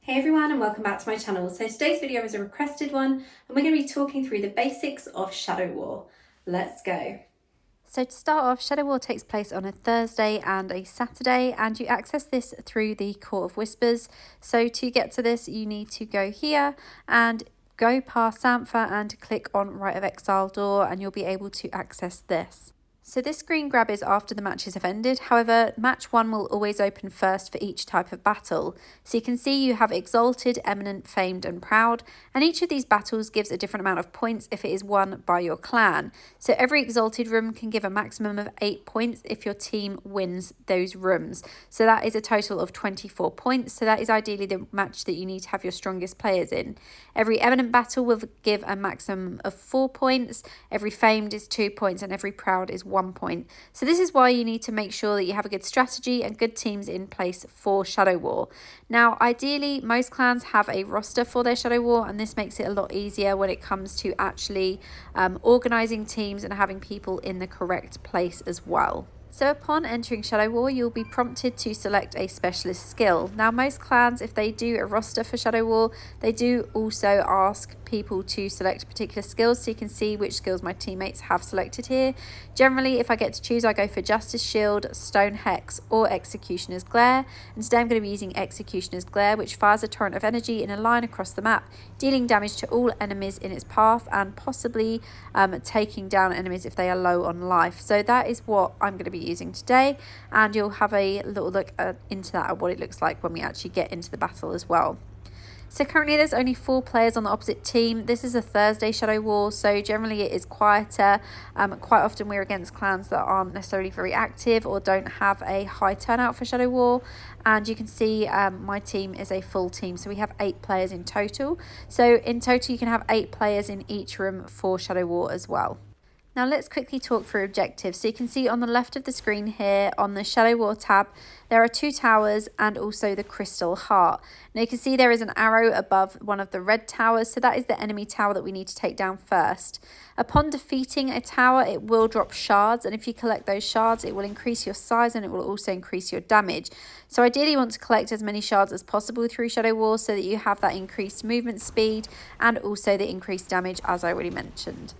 Hey everyone and welcome back to my channel. So today's video is a requested one and we're going to be talking through the basics of Shadow War. Let's go. So to start off, Shadow War takes place on a Thursday and a Saturday, and you access this through the Court of Whispers. So to get to this, you need to go here and go past Sampha and click on Rite of Exile door, and you'll be able to access this. So this screen grab is after the matches have ended. However, match 1 will always open first for each type of battle. So you can see you have Exalted, Eminent, Famed and Proud, and each of these battles gives a different amount of points if it is won by your clan. So every Exalted room can give a maximum of 8 points if your team wins those rooms. So that is a total of 24 points. So that is ideally the match that you need to have your strongest players in. Every Eminent battle will give a maximum of 4 points, every Famed is 2 points, and every Proud is 1 point. So this is why you need to make sure that you have a good strategy and good teams in place for Shadow War. Now, ideally, most clans have a roster for their Shadow War, and this makes it a lot easier when it comes to actually organising teams and having people in the correct place as well. So upon entering Shadow War, you'll be prompted to select a specialist skill. Now most clans, if they do a roster for Shadow War, they do also ask people to select particular skills, so you can see which skills my teammates have selected here. Generally, if I get to choose, I go for Justice Shield, Stone Hex or Executioner's Glare. And today I'm going to be using Executioner's Glare, which fires a torrent of energy in a line across the map, dealing damage to all enemies in its path and possibly taking down enemies if they are low on life. So that is what I'm going to be using today, and you'll have a little look into that at what it looks like when we actually get into the battle as well. So currently there's only 4 players on the opposite team. This is a Thursday Shadow War, so generally it is quieter. Quite often we're against clans that aren't necessarily very active or don't have a high turnout for Shadow War. And you can see my team is a full team, so we have 8 players in total. So in total you can have 8 players in each room for Shadow War as well. Now let's quickly talk through objectives. So you can see on the left of the screen here on the Shadow War tab, there are 2 towers and also the Crystal Heart. Now you can see there is an arrow above one of the red towers, so that is the enemy tower that we need to take down first. Upon defeating a tower, it will drop shards, and if you collect those shards, it will increase your size and it will also increase your damage. So ideally you want to collect as many shards as possible through Shadow War so that you have that increased movement speed and also the increased damage, as I already mentioned.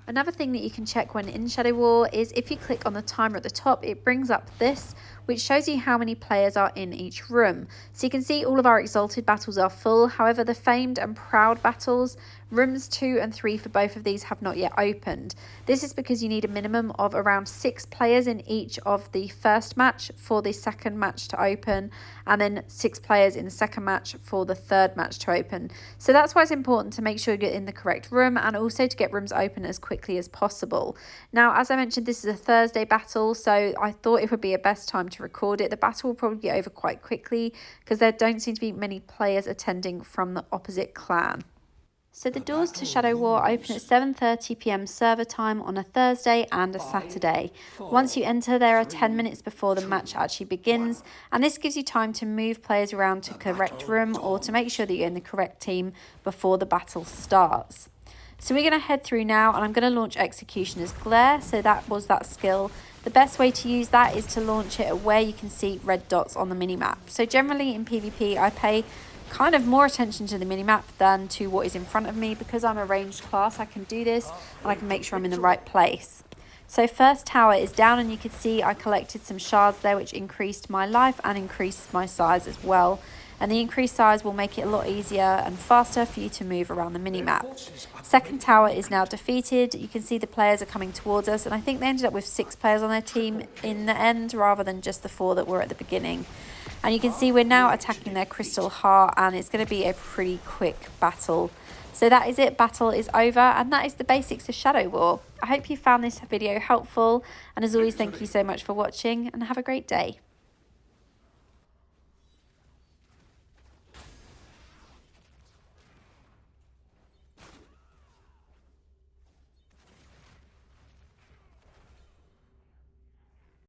Another thing that you can check when in Shadow War is if you click on the timer at the top, it brings up this, which shows you how many players are in each room. So you can see all of our Exalted battles are full. However, the Famed and Proud battles, rooms 2 and 3 for both of these have not yet opened. This is because you need a minimum of around 6 players in each of the first match for the second match to open, and then 6 players in the second match for the third match to open. So that's why it's important to make sure you get in the correct room and also to get rooms open as quickly as possible. Now, as I mentioned, this is a Thursday battle, so I thought it would be a best time to record it. The battle will probably get over quite quickly because there don't seem to be many players attending from the opposite clan. So the doors to Shadow War open at 7:30 PM server time on a Thursday and a Saturday. Once you enter, there are 10 minutes before the match actually begins, and this gives you time to move players around to correct room or to make sure that you're in the correct team before the battle starts. So we're going to head through now, and I'm going to launch Executioner's Glare. So that was that skill. The best way to use that is to launch it at where you can see red dots on the minimap. So generally in PvP, I pay kind of more attention to the minimap than to what is in front of me. Because I'm a ranged class, I can do this and I can make sure I'm in the right place. So first tower is down, and you can see I collected some shards there which increased my life and increased my size as well. And the increased size will make it a lot easier and faster for you to move around the minimap. Second tower is now defeated. You can see the players are coming towards us, and I think they ended up with 6 players on their team in the end rather than just the 4 that were at the beginning. And you can see we're now attacking their Crystal Heart, and it's going to be a pretty quick battle. So that is it, battle is over, and that is the basics of Shadow War. I hope you found this video helpful, and as always, thank you so much for watching and have a great day.